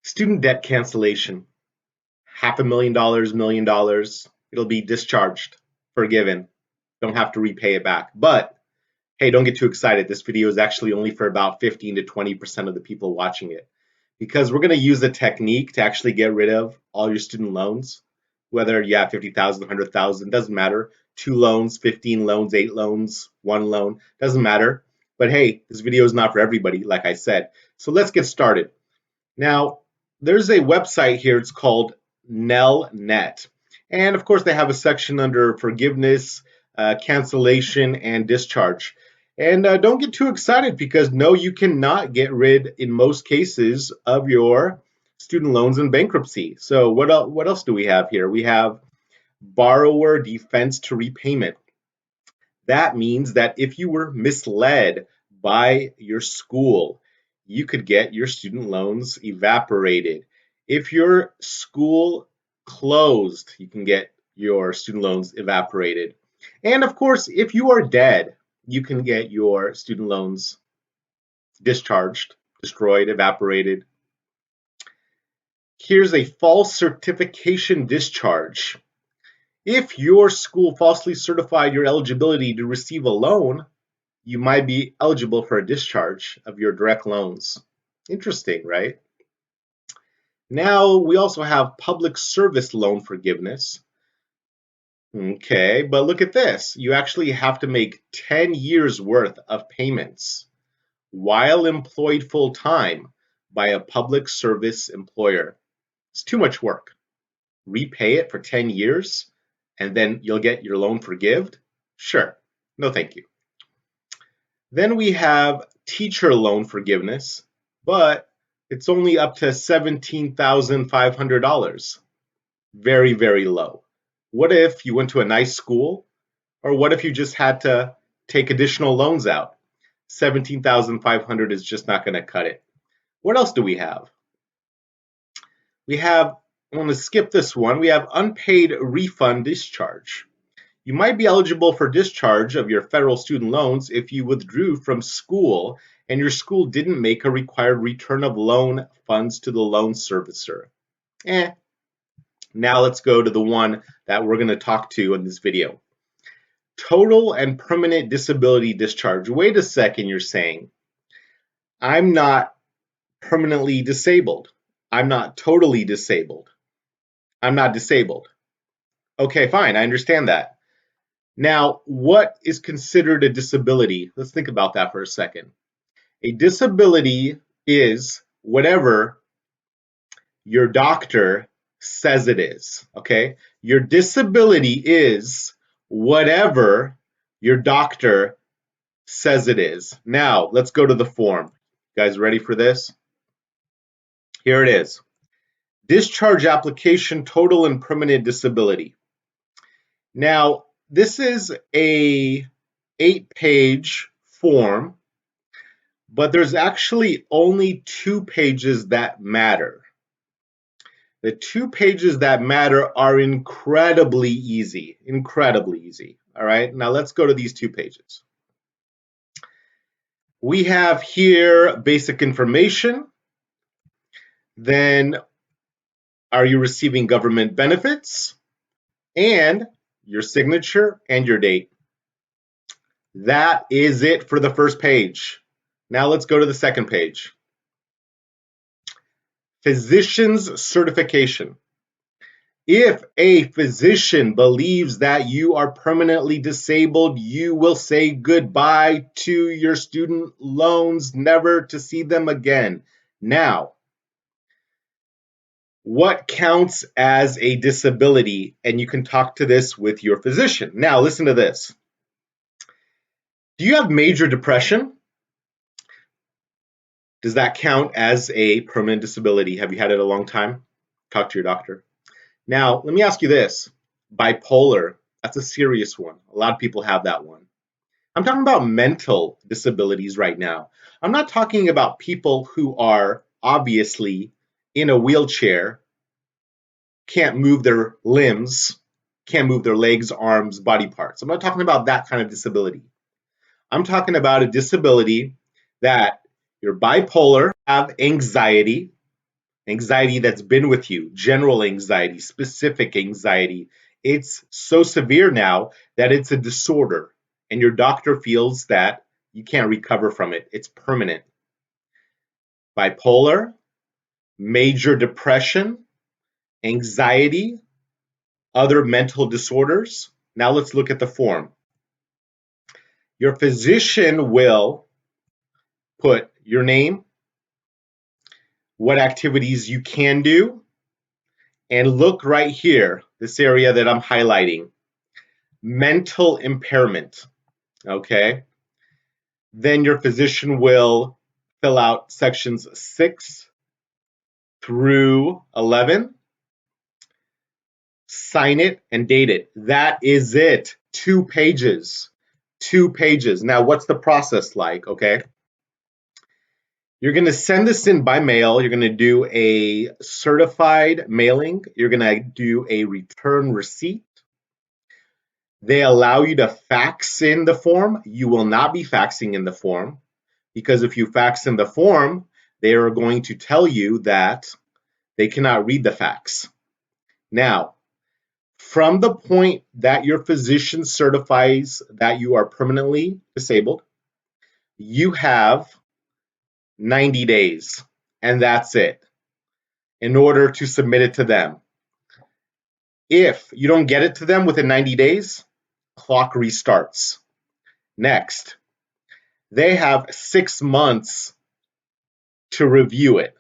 Student debt cancellation, $500,000, $1 million. It'll be discharged, forgiven. Don't have to repay it back. But hey, don't get too excited. This video is actually only for about 15 to 20% of the people watching it, because we're going to use a technique to actually get rid of all your student loans, whether you have 50,000, 100,000, doesn't matter. 2 loans, 15 loans, 8 loans, 1 loan, doesn't matter. But hey, this video is not for everybody, like I said. So let's get started. Now, there's a website here. It's called Nelnet. And of course, they have a section under forgiveness, cancellation, and discharge. And don't get too excited, because no, you cannot get rid, in most cases, of your student loans in bankruptcy. So what else do we have here? We have borrower defense to repayment. That means that if you were misled by your school, you could get your student loans evaporated. If your school closed, you can get your student loans evaporated. And of course, if you are dead, you can get your student loans discharged, destroyed, evaporated. Here's a false certification discharge. If your school falsely certified your eligibility to receive a loan, you might be eligible for a discharge of your direct loans. Interesting, right? Now, we also have public service loan forgiveness. Okay, but look at this. You actually have to make 10 years worth of payments while employed full-time by a public service employer. It's too much work. Repay it for 10 years and then you'll get your loan forgived? Sure. No, thank you. Then we have teacher loan forgiveness, but it's only up to $17,500. Very, very low. What if you went to a nice school? Or what if you just had to take additional loans out? $17,500 is just not going to cut it. What else do we have? I'm going to skip this one. We have unpaid refund discharge. You might be eligible for discharge of your federal student loans if you withdrew from school and your school didn't make a required return of loan funds to the loan servicer. Now let's go to the one that we're going to talk to in this video. Total and permanent disability discharge. Wait a second, you're saying. I'm not permanently disabled. I'm not totally disabled. I'm not disabled. Okay, fine, I understand that. Now, what is considered a disability? Let's think about that for a second. A disability is whatever your doctor says it is, okay? Your disability is whatever your doctor says it is. Now, let's go to the form. You guys ready for this? Here it is. Discharge application, total and permanent disability. Now, this is a 8-page form, but there's actually only 2 pages that matter. The 2 pages that matter are incredibly easy, all right? Now let's go to these 2 pages. We have here basic information, then are you receiving government benefits, and your signature and your date. That is it for the first page. Now let's go to the second page. Physician's certification. If a physician believes that you are permanently disabled, you will say goodbye to your student loans, never to see them again. Now, what counts as a disability? And you can talk to this with your physician. Now, listen to this. Do you have major depression? Does that count as a permanent disability? Have you had it a long time? Talk to your doctor. Now, let me ask you this. Bipolar, that's a serious one. A lot of people have that one. I'm talking about mental disabilities right now. I'm not talking about people who are obviously in a wheelchair, can't move their limbs, can't move their legs, arms, body parts. I'm not talking about that kind of disability. I'm talking about a disability that you're bipolar, have anxiety, anxiety that's been with you, general anxiety, specific anxiety. It's so severe now that it's a disorder, and your doctor feels that you can't recover from it. It's permanent. Bipolar, major depression, anxiety, other mental disorders. Now let's look at the form. Your physician will put your name, what activities you can do, and look right here, this area that I'm highlighting, mental impairment, okay? Then your physician will fill out sections 6 through 11, sign it, and date it. That is it. 2 pages. 2 pages. Now, what's the process like, okay? You're going to send this in by mail. You're going to do a certified mailing. You're going to do a return receipt. They allow you to fax in the form. You will not be faxing in the form, because if you fax in the form, they are going to tell you that they cannot read the fax. Now, from the point that your physician certifies that you are permanently disabled, you have 90 days, and that's it, in order to submit it to them. If you don't get it to them within 90 days, clock restarts. Next, they have 6 months to review it.